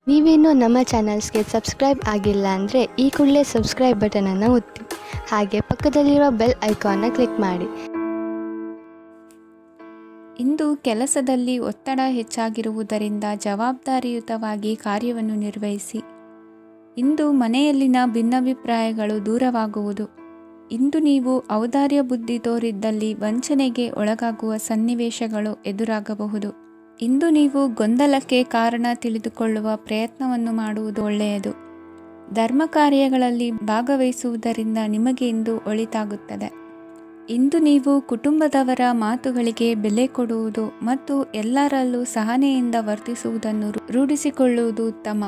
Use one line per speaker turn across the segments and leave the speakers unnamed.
ನೀವೇನೂ ನಮ್ಮ ಚಾನಲ್ಸ್ಗೆ ಸಬ್ಸ್ಕ್ರೈಬ್ ಆಗಿಲ್ಲ ಅಂದರೆ ಈ ಕೂಡಲೇ ಸಬ್ಸ್ಕ್ರೈಬ್ ಬಟನನ್ನು ಒತ್ತಿ, ಹಾಗೆ ಪಕ್ಕದಲ್ಲಿರುವ ಬೆಲ್ ಐಕಾನ್ನ ಕ್ಲಿಕ್ ಮಾಡಿ.
ಇಂದು ಕೆಲಸದಲ್ಲಿ ಒತ್ತಡ ಹೆಚ್ಚಾಗಿರುವುದರಿಂದ ಜವಾಬ್ದಾರಿಯುತವಾಗಿ ಕಾರ್ಯವನ್ನು ನಿರ್ವಹಿಸಿ. ಇಂದು ಮನೆಯಲ್ಲಿನ ಭಿನ್ನಾಭಿಪ್ರಾಯಗಳು ದೂರವಾಗುವುದು. ಇಂದು ನೀವು ಔದಾರ್ಯ ಬುದ್ಧಿ ತೋರಿದ್ದಲ್ಲಿ ವಂಚನೆಗೆ ಒಳಗಾಗುವ ಸನ್ನಿವೇಶಗಳು ಎದುರಾಗಬಹುದು. ಇಂದು ನೀವು ಗೊಂದಲಕ್ಕೆ ಕಾರಣ ತಿಳಿದುಕೊಳ್ಳುವ ಪ್ರಯತ್ನವನ್ನು ಮಾಡುವುದು ಒಳ್ಳೆಯದು. ಧರ್ಮ ಕಾರ್ಯಗಳಲ್ಲಿ ಭಾಗವಹಿಸುವುದರಿಂದ ನಿಮಗೆ ಇಂದು ಒಳಿತಾಗುತ್ತದೆ. ಇಂದು ನೀವು ಕುಟುಂಬದವರ ಮಾತುಗಳಿಗೆ ಬೆಲೆ ಕೊಡುವುದು ಮತ್ತು ಎಲ್ಲರಲ್ಲೂ ಸಹನೆಯಿಂದ ವರ್ತಿಸುವುದನ್ನು ರೂಢಿಸಿಕೊಳ್ಳುವುದು ಉತ್ತಮ.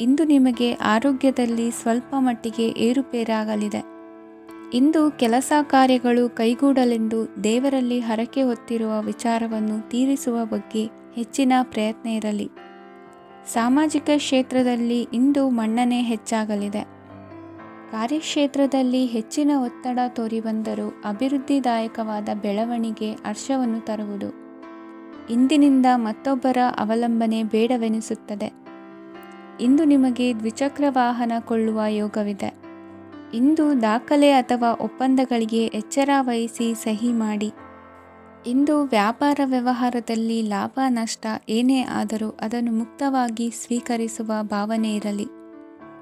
ಇಂದು ನಿಮಗೆ ಆರೋಗ್ಯದಲ್ಲಿ ಸ್ವಲ್ಪ ಮಟ್ಟಿಗೆ ಏರುಪೇರಾಗಲಿದೆ. ಇಂದು ಕೆಲಸ ಕಾರ್ಯಗಳು ಕೈಗೂಡಲೆಂದು ದೇವರಲ್ಲಿ ಹರಕೆ ಹೊತ್ತಿರುವ ವಿಚಾರವನ್ನು ತೀರಿಸುವ ಬಗ್ಗೆ ಹೆಚ್ಚಿನ ಪ್ರಯತ್ನ ಇರಲಿ. ಸಾಮಾಜಿಕ ಕ್ಷೇತ್ರದಲ್ಲಿ ಇಂದು ಮನ್ನಣೆ ಹೆಚ್ಚಾಗಲಿದೆ. ಕಾರ್ಯಕ್ಷೇತ್ರದಲ್ಲಿ ಹೆಚ್ಚಿನ ಒತ್ತಡ ತೋರಿಬಂದರೂ ಅಭಿವೃದ್ಧಿದಾಯಕವಾದ ಬೆಳವಣಿಗೆ ಹರ್ಷವನ್ನು ತರುವುದು. ಇಂದಿನಿಂದ ಮತ್ತೊಬ್ಬರ ಅವಲಂಬನೆ ಬೇಡವೆನಿಸುತ್ತದೆ. ಇಂದು ನಿಮಗೆ ದ್ವಿಚಕ್ರ ವಾಹನ ಕೊಳ್ಳುವ ಯೋಗವಿದೆ. ಇಂದು ದಾಖಲೆ ಅಥವಾ ಒಪ್ಪಂದಗಳಿಗೆ ಎಚ್ಚರ ವಹಿಸಿ ಸಹಿ ಮಾಡಿ. ಇಂದು ವ್ಯಾಪಾರ ವ್ಯವಹಾರದಲ್ಲಿ ಲಾಭ ನಷ್ಟ ಏನೇ ಆದರೂ ಅದನ್ನು ಮುಕ್ತವಾಗಿ ಸ್ವೀಕರಿಸುವ ಭಾವನೆ ಇರಲಿ.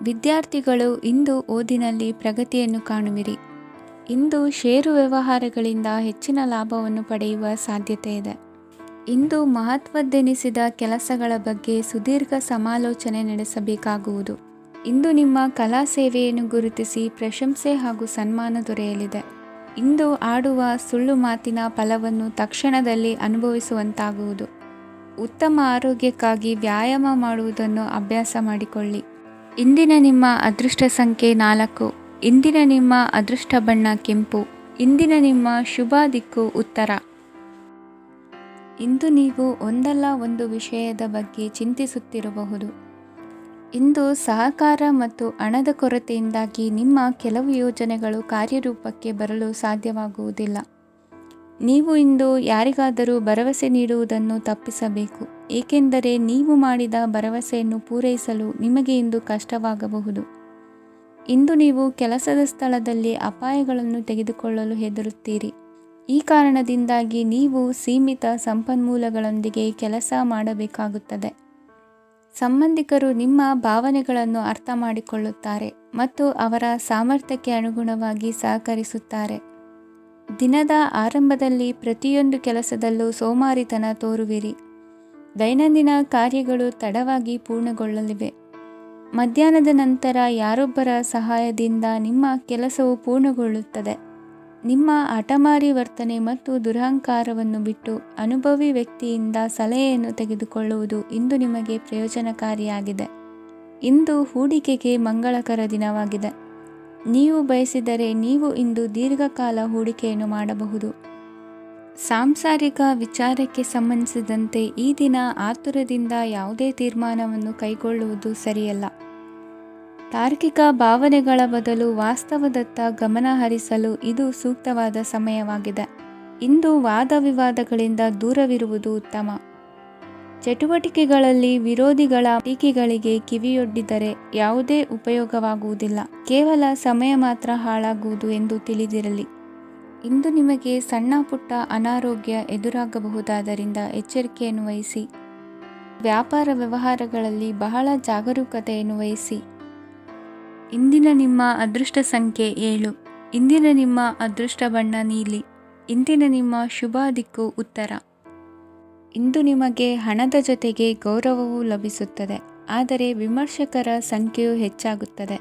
ವಿದ್ಯಾರ್ಥಿಗಳು ಇಂದು ಓದಿನಲ್ಲಿ ಪ್ರಗತಿಯನ್ನು ಕಾಣುವಿರಿ. ಇಂದು ಷೇರು ವ್ಯವಹಾರಗಳಿಂದ ಹೆಚ್ಚಿನ ಲಾಭವನ್ನು ಪಡೆಯುವ ಸಾಧ್ಯತೆ ಇದೆ. ಇಂದು ಮಹತ್ವದ್ದೆನಿಸಿದ ಕೆಲಸಗಳ ಬಗ್ಗೆ ಸುದೀರ್ಘ ಸಮಾಲೋಚನೆ ನಡೆಸಬೇಕಾಗುವುದು. ಇಂದು ನಿಮ್ಮ ಕಲಾ ಸೇವೆಯನ್ನು ಗುರುತಿಸಿ ಪ್ರಶಂಸೆ ಹಾಗೂ ಸನ್ಮಾನ ದೊರೆಯಲಿದೆ. ಇಂದು ಆಡುವ ಸುಳ್ಳು ಮಾತಿನ ಫಲವನ್ನು ತಕ್ಷಣದಲ್ಲಿ ಅನುಭವಿಸುವಂತಾಗುವುದು. ಉತ್ತಮ ಆರೋಗ್ಯಕ್ಕಾಗಿ ವ್ಯಾಯಾಮ ಮಾಡುವುದನ್ನು ಅಭ್ಯಾಸ ಮಾಡಿಕೊಳ್ಳಿ. ಇಂದಿನ ನಿಮ್ಮ ಅದೃಷ್ಟ ಸಂಖ್ಯೆ 4. ಇಂದಿನ ನಿಮ್ಮ ಅದೃಷ್ಟ ಬಣ್ಣ ಕೆಂಪು. ಇಂದಿನ ನಿಮ್ಮ ಶುಭ ದಿಕ್ಕು ಉತ್ತರ. ಇಂದು ನೀವು ಒಂದಲ್ಲ ಒಂದು ವಿಷಯದ ಬಗ್ಗೆ ಚಿಂತಿಸುತ್ತಿರಬಹುದು. ಇಂದು ಸಹಕಾರ ಮತ್ತು ಹಣದ ಕೊರತೆಯಿಂದಾಗಿ ನಿಮ್ಮ ಕೆಲವು ಯೋಜನೆಗಳು ಕಾರ್ಯರೂಪಕ್ಕೆ ಬರಲು ಸಾಧ್ಯವಾಗುವುದಿಲ್ಲ. ನೀವು ಇಂದು ಯಾರಿಗಾದರೂ ಭರವಸೆ ನೀಡುವುದನ್ನು ತಪ್ಪಿಸಬೇಕು, ಏಕೆಂದರೆ ನೀವು ಮಾಡಿದ ಭರವಸೆಯನ್ನು ಪೂರೈಸಲು ನಿಮಗೆ ಇಂದು ಕಷ್ಟವಾಗಬಹುದು. ಇಂದು ನೀವು ಕೆಲಸದ ಸ್ಥಳದಲ್ಲಿ ಅಪಾಯಗಳನ್ನು ತೆಗೆದುಕೊಳ್ಳಲು ಹೆದರುತ್ತೀರಿ. ಈ ಕಾರಣದಿಂದಾಗಿ ನೀವು ಸೀಮಿತ ಸಂಪನ್ಮೂಲಗಳೊಂದಿಗೆ ಕೆಲಸ ಮಾಡಬೇಕಾಗುತ್ತದೆ. ಸಂಬಂಧಿಕರು ನಿಮ್ಮ ಭಾವನೆಗಳನ್ನು ಅರ್ಥ ಮಾಡಿಕೊಳ್ಳುತ್ತಾರೆ ಮತ್ತು ಅವರ ಸಾಮರ್ಥ್ಯಕ್ಕೆ ಅನುಗುಣವಾಗಿ ಸಹಕರಿಸುತ್ತಾರೆ. ದಿನದ ಆರಂಭದಲ್ಲಿ ಪ್ರತಿಯೊಂದು ಕೆಲಸದಲ್ಲೂ ಸೋಮಾರಿತನ ತೋರುವಿರಿ. ದೈನಂದಿನ ಕಾರ್ಯಗಳು ತಡವಾಗಿ ಪೂರ್ಣಗೊಳ್ಳಲಿವೆ. ಮಧ್ಯಾಹ್ನದ ನಂತರ ಯಾರೊಬ್ಬರ ಸಹಾಯದಿಂದ ನಿಮ್ಮ ಕೆಲಸವು ಪೂರ್ಣಗೊಳ್ಳುತ್ತದೆ. ನಿಮ್ಮ ಹಠಮಾರಿ ವರ್ತನೆ ಮತ್ತು ದುರಹಂಕಾರವನ್ನು ಬಿಟ್ಟು ಅನುಭವಿ ವ್ಯಕ್ತಿಯಿಂದ ಸಲಹೆಯನ್ನು ತೆಗೆದುಕೊಳ್ಳುವುದು ಇಂದು ನಿಮಗೆ ಪ್ರಯೋಜನಕಾರಿಯಾಗಿದೆ. ಇಂದು ಹೂಡಿಕೆಗೆ ಮಂಗಳಕರ ದಿನವಾಗಿದೆ. ನೀವು ಬಯಸಿದರೆ ನೀವು ಇಂದು ದೀರ್ಘಕಾಲ ಹೂಡಿಕೆಯನ್ನು ಮಾಡಬಹುದು. ಸಾಂಸಾರಿಕ ವಿಚಾರಕ್ಕೆ ಸಂಬಂಧಿಸಿದಂತೆ ಈ ದಿನ ಆತುರದಿಂದ ಯಾವುದೇ ತೀರ್ಮಾನವನ್ನು ಕೈಗೊಳ್ಳುವುದು ಸರಿಯಲ್ಲ. ತಾರ್ಕಿಕ ಭಾವನೆಗಳ ಬದಲು ವಾಸ್ತವದತ್ತ ಗಮನ ಹರಿಸಲು ಇದು ಸೂಕ್ತವಾದ ಸಮಯವಾಗಿದೆ. ಇಂದು ವಾದ ವಿವಾದಗಳಿಂದ ದೂರವಿರುವುದು ಉತ್ತಮ. ಚಟುವಟಿಕೆಗಳಲ್ಲಿ ವಿರೋಧಿಗಳ ಟೀಕೆಗಳಿಗೆ ಕಿವಿಯೊಡ್ಡಿದರೆ ಯಾವುದೇ ಉಪಯೋಗವಾಗುವುದಿಲ್ಲ, ಕೇವಲ ಸಮಯ ಮಾತ್ರ ಹಾಳಾಗುವುದು ಎಂದು ತಿಳಿದಿರಲಿ. ಇಂದು ನಿಮಗೆ ಸಣ್ಣ ಪುಟ್ಟ ಅನಾರೋಗ್ಯ ಎದುರಾಗಬಹುದಾದ್ದರಿಂದ ಎಚ್ಚರಿಕೆಯನ್ನು ವಹಿಸಿ. ವ್ಯಾಪಾರ ವ್ಯವಹಾರಗಳಲ್ಲಿ ಬಹಳ ಜಾಗರೂಕತೆಯನ್ನು ವಹಿಸಿ. ಇಂದಿನ ನಿಮ್ಮ ಅದೃಷ್ಟ ಸಂಖ್ಯೆ 7. ಇಂದಿನ ನಿಮ್ಮ ಅದೃಷ್ಟ ಬಣ್ಣ ನೀಲಿ. ಇಂದಿನ ನಿಮ್ಮ ಶುಭ ದಿಕ್ಕು ಉತ್ತರ. ಇಂದು ನಿಮಗೆ ಹಣದ ಜೊತೆಗೆ ಗೌರವವೂ ಲಭಿಸುತ್ತದೆ, ಆದರೆ ವಿಮರ್ಶಕರ ಸಂಖ್ಯೆಯೂ ಹೆಚ್ಚಾಗುತ್ತದೆ.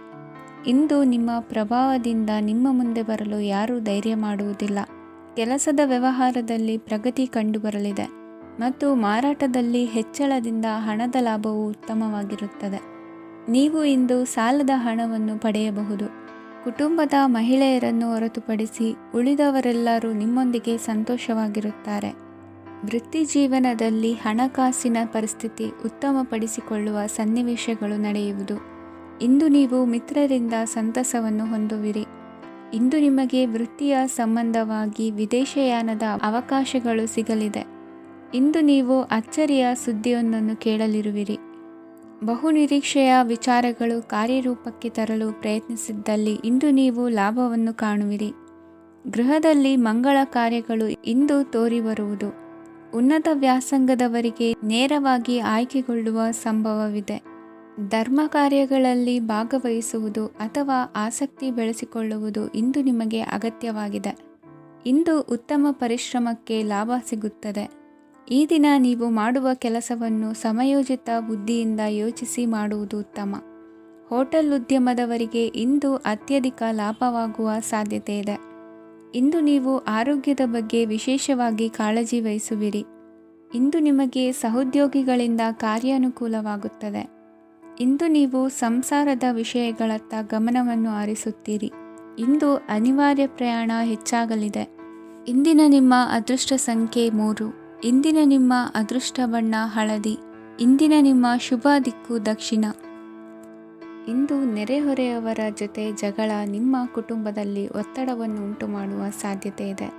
ಇಂದು ನಿಮ್ಮ ಪ್ರಭಾವದಿಂದ ನಿಮ್ಮ ಮುಂದೆ ಬರಲು ಯಾರೂ ಧೈರ್ಯ ಮಾಡುವುದಿಲ್ಲ. ಕೆಲಸದ ವ್ಯವಹಾರದಲ್ಲಿ ಪ್ರಗತಿ ಕಂಡುಬರಲಿದೆ ಮತ್ತು ಮಾರಾಟದಲ್ಲಿ ಹೆಚ್ಚಳದಿಂದ ಹಣದ ಲಾಭವು ಉತ್ತಮವಾಗಿರುತ್ತದೆ. ನೀವು ಇಂದು ಸಾಲದ ಹಣವನ್ನು ಪಡೆಯಬಹುದು. ಕುಟುಂಬದ ಮಹಿಳೆಯರನ್ನು ಹೊರತುಪಡಿಸಿ ಉಳಿದವರೆಲ್ಲರೂ ನಿಮ್ಮೊಂದಿಗೆ ಸಂತೋಷವಾಗಿರುತ್ತಾರೆ. ವೃತ್ತಿ ಜೀವನದಲ್ಲಿ ಹಣಕಾಸಿನ ಪರಿಸ್ಥಿತಿ ಉತ್ತಮಪಡಿಸಿಕೊಳ್ಳುವ ಸನ್ನಿವೇಶಗಳು ನಡೆಯುವುದು. ಇಂದು ನೀವು ಮಿತ್ರರಿಂದ ಸಂತಸವನ್ನು ಹೊಂದುವಿರಿ. ಇಂದು ನಿಮಗೆ ವೃತ್ತಿಯ ಸಂಬಂಧವಾಗಿ ವಿದೇಶಯಾನದ ಅವಕಾಶಗಳು ಸಿಗಲಿದೆ. ಇಂದು ನೀವು ಅಚ್ಚರಿಯ ಸುದ್ದಿಯೊಂದನ್ನು ಕೇಳಲಿರುವಿರಿ. ಬಹುನಿರೀಕ್ಷೆಯ ವಿಚಾರಗಳು ಕಾರ್ಯರೂಪಕ್ಕೆ ತರಲು ಪ್ರಯತ್ನಿಸಿದ್ದಲ್ಲಿ ಇಂದು ನೀವು ಲಾಭವನ್ನು ಕಾಣುವಿರಿ. ಗೃಹದಲ್ಲಿ ಮಂಗಳ ಕಾರ್ಯಗಳು ಇಂದು ತೋರಿಬರುವುದು. ಉನ್ನತ ವ್ಯಾಸಂಗದವರಿಗೆ ನೇರವಾಗಿ ಆಯ್ಕೆಗೊಳ್ಳುವ ಸಂಭವವಿದೆ. ಧರ್ಮ ಕಾರ್ಯಗಳಲ್ಲಿ ಭಾಗವಹಿಸುವುದು ಅಥವಾ ಆಸಕ್ತಿ ಬೆಳೆಸಿಕೊಳ್ಳುವುದು ಇಂದು ನಿಮಗೆ ಅಗತ್ಯವಾಗಿದೆ. ಇಂದು ಉತ್ತಮ ಪರಿಶ್ರಮಕ್ಕೆ ಲಾಭ ಸಿಗುತ್ತದೆ. ಈ ದಿನ ನೀವು ಮಾಡುವ ಕೆಲಸವನ್ನು ಸಮಯೋಚಿತ ಬುದ್ಧಿಯಿಂದ ಯೋಚಿಸಿ ಮಾಡುವುದು ಉತ್ತಮ. ಹೋಟೆಲ್ ಉದ್ಯಮದವರಿಗೆ ಇಂದು ಅತ್ಯಧಿಕ ಲಾಭವಾಗುವ ಸಾಧ್ಯತೆ ಇದೆ. ಇಂದು ನೀವು ಆರೋಗ್ಯದ ಬಗ್ಗೆ ವಿಶೇಷವಾಗಿ ಕಾಳಜಿ ವಹಿಸುವಿರಿ. ಇಂದು ನಿಮಗೆ ಸಹೋದ್ಯೋಗಿಗಳಿಂದ ಕಾರ್ಯಾನುಕೂಲವಾಗುತ್ತದೆ. ಇಂದು ನೀವು ಸಂಸಾರದ ವಿಷಯಗಳತ್ತ ಗಮನವನ್ನು ಹರಿಸುತ್ತೀರಿ. ಇಂದು ಅನಿವಾರ್ಯ ಪ್ರಯಾಣ ಹೆಚ್ಚಾಗಲಿದೆ. ಇಂದಿನ ನಿಮ್ಮ ಅದೃಷ್ಟ ಸಂಖ್ಯೆ 3. ಇಂದಿನ ನಿಮ್ಮ ಅದೃಷ್ಟ ಬಣ್ಣ ಹಳದಿ. ಇಂದಿನ ನಿಮ್ಮ ಶುಭ ದಿಕ್ಕು ದಕ್ಷಿಣ. ಇಂದು ನೆರೆಹೊರೆಯವರ ಜೊತೆ ಜಗಳ ನಿಮ್ಮ ಕುಟುಂಬದಲ್ಲಿ ಒತ್ತಡವನ್ನು ಉಂಟುಮಾಡುವ ಸಾಧ್ಯತೆ ಇದೆ.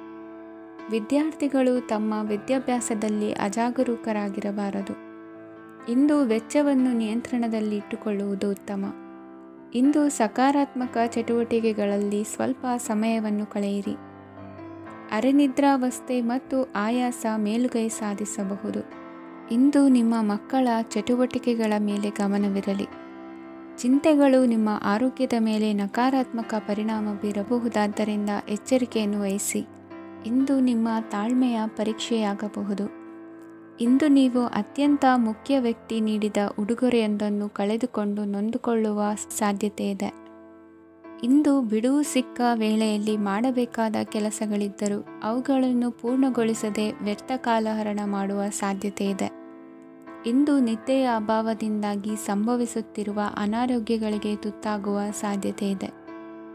ವಿದ್ಯಾರ್ಥಿಗಳು ತಮ್ಮ ವಿದ್ಯಾಭ್ಯಾಸದಲ್ಲಿ ಅಜಾಗರೂಕರಾಗಿರಬಾರದು. ಇಂದು ವೆಚ್ಚವನ್ನು ನಿಯಂತ್ರಣದಲ್ಲಿ ಇಟ್ಟುಕೊಳ್ಳುವುದು ಉತ್ತಮ. ಇಂದು ಸಕಾರಾತ್ಮಕ ಚಟುವಟಿಕೆಗಳಲ್ಲಿ ಸ್ವಲ್ಪ ಸಮಯವನ್ನು ಕಳೆಯಿರಿ. ಅರೆನಿದ್ರಾವಸ್ಥೆ ಮತ್ತು ಆಯಾಸ ಮೇಲುಗೈ ಸಾಧಿಸಬಹುದು. ಇಂದು ನಿಮ್ಮ ಮಕ್ಕಳ ಚಟುವಟಿಕೆಗಳ ಮೇಲೆ ಗಮನವಿರಲಿ. ಚಿಂತೆಗಳು ನಿಮ್ಮ ಆರೋಗ್ಯದ ಮೇಲೆ ನಕಾರಾತ್ಮಕ ಪರಿಣಾಮ ಬೀರಬಹುದಾದ್ದರಿಂದ ಎಚ್ಚರಿಕೆಯನ್ನು ವಹಿಸಿ. ಇಂದು ನಿಮ್ಮ ತಾಳ್ಮೆಯ ಪರೀಕ್ಷೆಯಾಗಬಹುದು. ಇಂದು ನೀವು ಅತ್ಯಂತ ಮುಖ್ಯ ವ್ಯಕ್ತಿ ನೀಡಿದ ಉಡುಗೊರೆಯೊಂದನ್ನು ಕಳೆದುಕೊಂಡು ನೊಂದುಕೊಳ್ಳುವ ಸಾಧ್ಯತೆ ಇದೆ. ಇಂದು ಬಿಡುವು ಸಿಕ್ಕ ವೇಳೆಯಲ್ಲಿ ಮಾಡಬೇಕಾದ ಕೆಲಸಗಳಿದ್ದರೂ ಅವುಗಳನ್ನು ಪೂರ್ಣಗೊಳಿಸದೆ ವ್ಯರ್ಥ ಕಾಲಹರಣ ಮಾಡುವ ಸಾಧ್ಯತೆ ಇದೆ. ಇಂದು ನಿದ್ದೆಯ ಅಭಾವದಿಂದಾಗಿ ಸಂಭವಿಸುತ್ತಿರುವ ಅನಾರೋಗ್ಯಗಳಿಗೆ ತುತ್ತಾಗುವ ಸಾಧ್ಯತೆ ಇದೆ.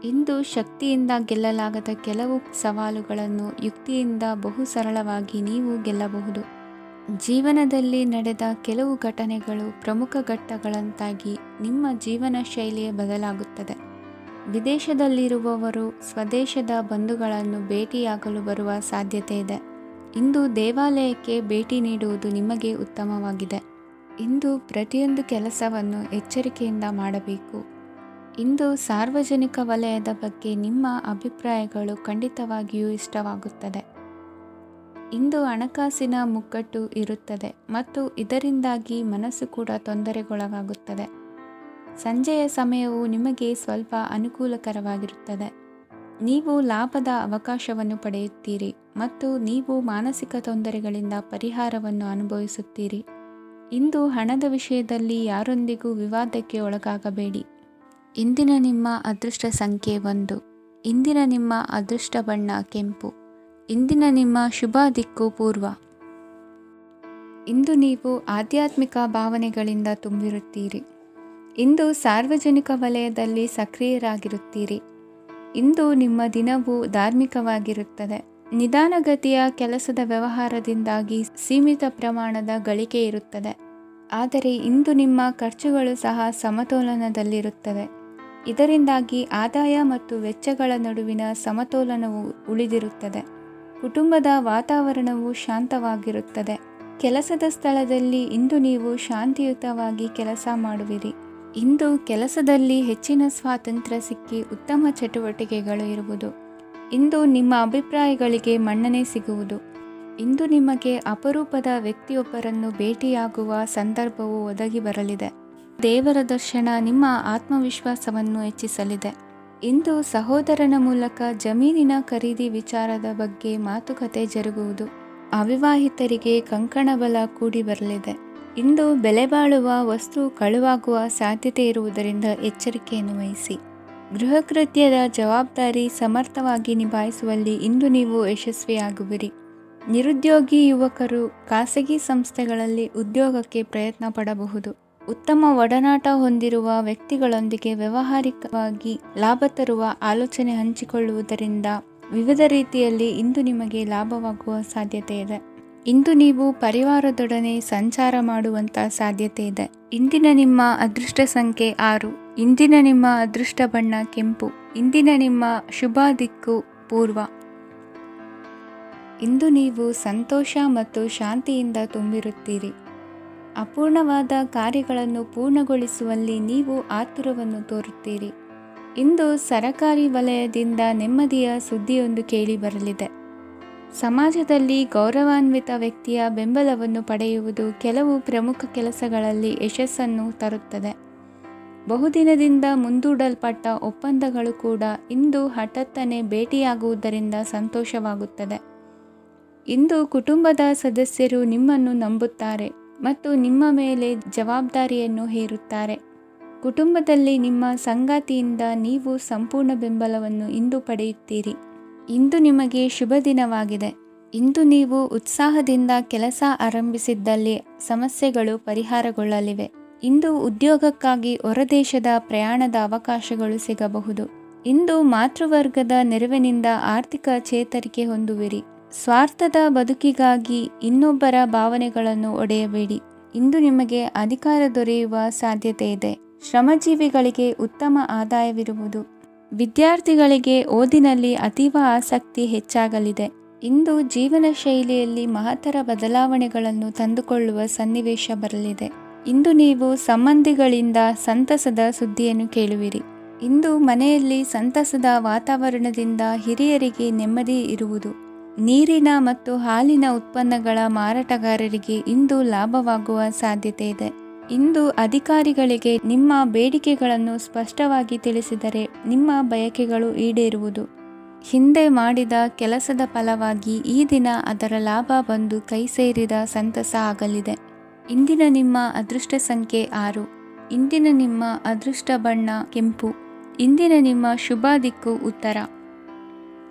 ಇಂದು ಶಕ್ತಿಯಿಂದ ಗೆಲ್ಲಲಾಗದ ಕೆಲವು ಸವಾಲುಗಳನ್ನು ಯುಕ್ತಿಯಿಂದ ಬಹು ಸರಳವಾಗಿ ನೀವು ಗೆಲ್ಲಬಹುದು. ಜೀವನದಲ್ಲಿ ನಡೆದ ಕೆಲವು ಘಟನೆಗಳು ಪ್ರಮುಖ ಘಟ್ಟಗಳಂತಾಗಿ ನಿಮ್ಮ ಜೀವನ ಶೈಲಿಯೇ ಬದಲಾಗುತ್ತದೆ. ವಿದೇಶದಲ್ಲಿರುವವರು ಸ್ವದೇಶದ ಬಂಧುಗಳನ್ನು ಭೇಟಿಯಾಗಲು ಬರುವ ಸಾಧ್ಯತೆ ಇದೆ. ಇಂದು ದೇವಾಲಯಕ್ಕೆ ಭೇಟಿ ನೀಡುವುದು ನಿಮಗೆ ಉತ್ತಮವಾಗಿದೆ. ಇಂದು ಪ್ರತಿಯೊಂದು ಕೆಲಸವನ್ನು ಎಚ್ಚರಿಕೆಯಿಂದ ಮಾಡಬೇಕು. ಇಂದು ಸಾರ್ವಜನಿಕ ವಲಯದ ಬಗ್ಗೆ ನಿಮ್ಮ ಅಭಿಪ್ರಾಯಗಳು ಖಂಡಿತವಾಗಿಯೂ ಇಷ್ಟವಾಗುತ್ತದೆ. ಇಂದು ಹಣಕಾಸಿನ ಮುಗ್ಗಟ್ಟು ಇರುತ್ತದೆ ಮತ್ತು ಇದರಿಂದಾಗಿ ಮನಸ್ಸು ಕೂಡ ತೊಂದರೆಗೊಳಗಾಗುತ್ತದೆ. ಸಂಜೆಯ ಸಮಯವು ನಿಮಗೆ ಸ್ವಲ್ಪ ಅನುಕೂಲಕರವಾಗಿರುತ್ತದೆ. ನೀವು ಲಾಭದ ಅವಕಾಶವನ್ನು ಪಡೆಯುತ್ತೀರಿ ಮತ್ತು ನೀವು ಮಾನಸಿಕ ತೊಂದರೆಗಳಿಂದ ಪರಿಹಾರವನ್ನು ಅನುಭವಿಸುತ್ತೀರಿ. ಇಂದು ಹಣದ ವಿಷಯದಲ್ಲಿ ಯಾರೊಂದಿಗೂ ವಿವಾದಕ್ಕೆ ಒಳಗಾಗಬೇಡಿ. ಇಂದಿನ ನಿಮ್ಮ ಅದೃಷ್ಟ ಸಂಖ್ಯೆ 1. ಇಂದಿನ ನಿಮ್ಮ ಅದೃಷ್ಟ ಬಣ್ಣ ಕೆಂಪು. ಇಂದಿನ ನಿಮ್ಮ ಶುಭ ದಿಕ್ಕು ಪೂರ್ವ. ಇಂದು ನೀವು ಆಧ್ಯಾತ್ಮಿಕ ಭಾವನೆಗಳಿಂದ ತುಂಬಿರುತ್ತೀರಿ. ಇಂದು ಸಾರ್ವಜನಿಕ ವಲಯದಲ್ಲಿ ಸಕ್ರಿಯರಾಗಿರುತ್ತೀರಿ. ಇಂದು ನಿಮ್ಮ ದಿನವು ಧಾರ್ಮಿಕವಾಗಿರುತ್ತದೆ. ನಿಧಾನಗತಿಯ ಕೆಲಸದ ವ್ಯವಹಾರದಿಂದಾಗಿ ಸೀಮಿತ ಪ್ರಮಾಣದ ಗಳಿಕೆ ಇರುತ್ತದೆ. ಆದರೆ ಇಂದು ನಿಮ್ಮ ಖರ್ಚುಗಳು ಸಹ ಸಮತೋಲನದಲ್ಲಿರುತ್ತವೆ. ಇದರಿಂದಾಗಿ ಆದಾಯ ಮತ್ತು ವೆಚ್ಚಗಳ ನಡುವಿನ ಸಮತೋಲನವು ಉಳಿದಿರುತ್ತದೆ. ಕುಟುಂಬದ ವಾತಾವರಣವು ಶಾಂತವಾಗಿರುತ್ತದೆ. ಕೆಲಸದ ಸ್ಥಳದಲ್ಲಿ ಇಂದು ನೀವು ಶಾಂತಿಯುತವಾಗಿ ಕೆಲಸ ಮಾಡುವಿರಿ. ಇಂದು ಕೆಲಸದಲ್ಲಿ ಹೆಚ್ಚಿನ ಸ್ವಾತಂತ್ರ್ಯ ಸಿಕ್ಕಿ ಉತ್ತಮ ಚಟುವಟಿಕೆಗಳು ಇರುವುದು. ಇಂದು ನಿಮ್ಮ ಅಭಿಪ್ರಾಯಗಳಿಗೆ ಮನ್ನಣೆ ಸಿಗುವುದು. ಇಂದು ನಿಮಗೆ ಅಪರೂಪದ ವ್ಯಕ್ತಿಯೊಬ್ಬರನ್ನು ಭೇಟಿಯಾಗುವ ಸಂದರ್ಭವು ಒದಗಿ ಬರಲಿದೆ. ದೇವರ ದರ್ಶನ ನಿಮ್ಮ ಆತ್ಮವಿಶ್ವಾಸವನ್ನು ಹೆಚ್ಚಿಸಲಿದೆ. ಇಂದು ಸಹೋದರನ ಮೂಲಕ ಜಮೀನಿನ ಖರೀದಿ ವಿಚಾರದ ಬಗ್ಗೆ ಮಾತುಕತೆ ಜರುಗುವುದು. ಅವಿವಾಹಿತರಿಗೆ ಕಂಕಣ ಬಲ ಕೂಡಿ ಬರಲಿದೆ. ಇಂದು ಬೆಲೆಬಾಳುವ ವಸ್ತು ಕಳುವಾಗುವ ಸಾಧ್ಯತೆ ಇರುವುದರಿಂದ ಎಚ್ಚರಿಕೆಯನ್ನು ವಹಿಸಿ. ಗೃಹ ಕೃತ್ಯದ ಜವಾಬ್ದಾರಿ ಸಮರ್ಥವಾಗಿ ನಿಭಾಯಿಸುವಲ್ಲಿ ಇಂದು ನೀವು ಯಶಸ್ವಿಯಾಗುವಿರಿ. ನಿರುದ್ಯೋಗಿ ಯುವಕರು ಖಾಸಗಿ ಸಂಸ್ಥೆಗಳಲ್ಲಿ ಉದ್ಯೋಗಕ್ಕೆ ಪ್ರಯತ್ನ ಪಡಬಹುದು. ಉತ್ತಮ ಒಡನಾಟ ಹೊಂದಿರುವ ವ್ಯಕ್ತಿಗಳೊಂದಿಗೆ ವ್ಯಾವಹಾರಿಕವಾಗಿ ಲಾಭ ತರುವ ಆಲೋಚನೆ ಹಂಚಿಕೊಳ್ಳುವುದರಿಂದ ವಿವಿಧ ರೀತಿಯಲ್ಲಿ ಇಂದು ನಿಮಗೆ ಲಾಭವಾಗುವ ಸಾಧ್ಯತೆ ಇದೆ. ಇಂದು ನೀವು ಪರಿವಾರದೊಡನೆ ಸಂಚಾರ ಮಾಡುವಂಥ ಸಾಧ್ಯತೆ ಇದೆ. ಇಂದಿನ ನಿಮ್ಮ ಅದೃಷ್ಟ ಸಂಖ್ಯೆ 6. ಇಂದಿನ ನಿಮ್ಮ ಅದೃಷ್ಟ ಬಣ್ಣ ಕೆಂಪು. ಇಂದಿನ ನಿಮ್ಮ ಶುಭ ದಿಕ್ಕು ಪೂರ್ವ. ಇಂದು ನೀವು ಸಂತೋಷ ಮತ್ತು ಶಾಂತಿಯಿಂದ ತುಂಬಿರುತ್ತೀರಿ. ಅಪೂರ್ಣವಾದ ಕಾರ್ಯಗಳನ್ನು ಪೂರ್ಣಗೊಳಿಸುವಲ್ಲಿ ನೀವು ಆತುರವನ್ನು ತೋರುತ್ತೀರಿ. ಇಂದು ಸರಕಾರಿ ವಲಯದಿಂದ ನೆಮ್ಮದಿಯ ಸುದ್ದಿಯೊಂದು ಕೇಳಿಬರಲಿದೆ. ಸಮಾಜದಲ್ಲಿ ಗೌರವಾನ್ವಿತ ವ್ಯಕ್ತಿಯ ಬೆಂಬಲವನ್ನು ಪಡೆಯುವುದು ಕೆಲವು ಪ್ರಮುಖ ಕೆಲಸಗಳಲ್ಲಿ ಯಶಸ್ಸನ್ನು ತರುತ್ತದೆ. ಬಹುದಿನದಿಂದ ಮುಂದೂಡಲ್ಪಟ್ಟ ಒಪ್ಪಂದಗಳು ಕೂಡ ಇಂದು ಹಠಾತ್ತನೆ ಭೇಟಿಯಾಗುವುದರಿಂದ ಸಂತೋಷವಾಗುತ್ತದೆ. ಇಂದು ಕುಟುಂಬದ ಸದಸ್ಯರು ನಿಮ್ಮನ್ನು ನಂಬುತ್ತಾರೆ ಮತ್ತು ನಿಮ್ಮ ಮೇಲೆ ಜವಾಬ್ದಾರಿಯನ್ನು ಹೇರುತ್ತಾರೆ. ಕುಟುಂಬದಲ್ಲಿ ನಿಮ್ಮ ಸಂಗಾತಿಯಿಂದ ನೀವು ಸಂಪೂರ್ಣ ಬೆಂಬಲವನ್ನು ಇಂದು ಪಡೆಯುತ್ತೀರಿ. ಇಂದು ನಿಮಗೆ ಶುಭ ದಿನವಾಗಿದೆ. ಇಂದು ನೀವು ಉತ್ಸಾಹದಿಂದ ಕೆಲಸ ಆರಂಭಿಸಿದ್ದಲ್ಲಿ ಸಮಸ್ಯೆಗಳು ಪರಿಹಾರಗೊಳ್ಳಲಿವೆ. ಇಂದು ಉದ್ಯೋಗಕ್ಕಾಗಿ ಹೊರದೇಶದ ಪ್ರಯಾಣದ ಅವಕಾಶಗಳು ಸಿಗಬಹುದು. ಇಂದು ಮಾತೃವರ್ಗದ ನೆರವಿನಿಂದ ಆರ್ಥಿಕ ಚೇತರಿಕೆ ಹೊಂದುವಿರಿ. ಸ್ವಾರ್ಥದ ಬದುಕಿಗಾಗಿ ಇನ್ನೊಬ್ಬರ ಭಾವನೆಗಳನ್ನು ಒಡೆಯಬೇಡಿ. ಇಂದು ನಿಮಗೆ ಅಧಿಕಾರ ದೊರೆಯುವ ಸಾಧ್ಯತೆ ಇದೆ. ಶ್ರಮಜೀವಿಗಳಿಗೆ ಉತ್ತಮ ಆದಾಯವಿರುವುದು. ವಿದ್ಯಾರ್ಥಿಗಳಿಗೆ ಓದಿನಲ್ಲಿ ಅತೀವ ಆಸಕ್ತಿ ಹೆಚ್ಚಾಗಲಿದೆ. ಇಂದು ಜೀವನ ಶೈಲಿಯಲ್ಲಿ ಮಹತ್ತರ ಬದಲಾವಣೆಗಳನ್ನು ತಂದುಕೊಳ್ಳುವ ಸನ್ನಿವೇಶ ಬರಲಿದೆ. ಇಂದು ನೀವು ಸಂಬಂಧಿಗಳಿಂದ ಸಂತಸದ ಸುದ್ದಿಯನ್ನು ಕೇಳುವಿರಿ. ಇಂದು ಮನೆಯಲ್ಲಿ ಸಂತಸದ ವಾತಾವರಣದಿಂದ ಹಿರಿಯರಿಗೆ ನೆಮ್ಮದಿ ಇರುವುದು. ನೀರಿನ ಮತ್ತು ಹಾಲಿನ ಉತ್ಪನ್ನಗಳ ಮಾರಾಟಗಾರರಿಗೆ ಇಂದು ಲಾಭವಾಗುವ ಸಾಧ್ಯತೆ ಇದೆ. ಇಂದು ಅಧಿಕಾರಿಗಳಿಗೆ ನಿಮ್ಮ ಬೇಡಿಕೆಗಳನ್ನು ಸ್ಪಷ್ಟವಾಗಿ ತಿಳಿಸಿದರೆ ನಿಮ್ಮ ಬಯಕೆಗಳು ಈಡೇರುವುದು. ಹಿಂದೆ ಮಾಡಿದ ಕೆಲಸದ ಫಲವಾಗಿ ಈ ದಿನ ಅದರ ಲಾಭ ಬಂದು ಕೈ ಸೇರಿದ ಸಂತಸ ಆಗಲಿದೆ. ಇಂದಿನ ನಿಮ್ಮ ಅದೃಷ್ಟ ಸಂಖ್ಯೆ 6. ಇಂದಿನ ನಿಮ್ಮ ಅದೃಷ್ಟ ಬಣ್ಣ ಕೆಂಪು. ಇಂದಿನ ನಿಮ್ಮ ಶುಭ ದಿಕ್ಕು ಉತ್ತರ.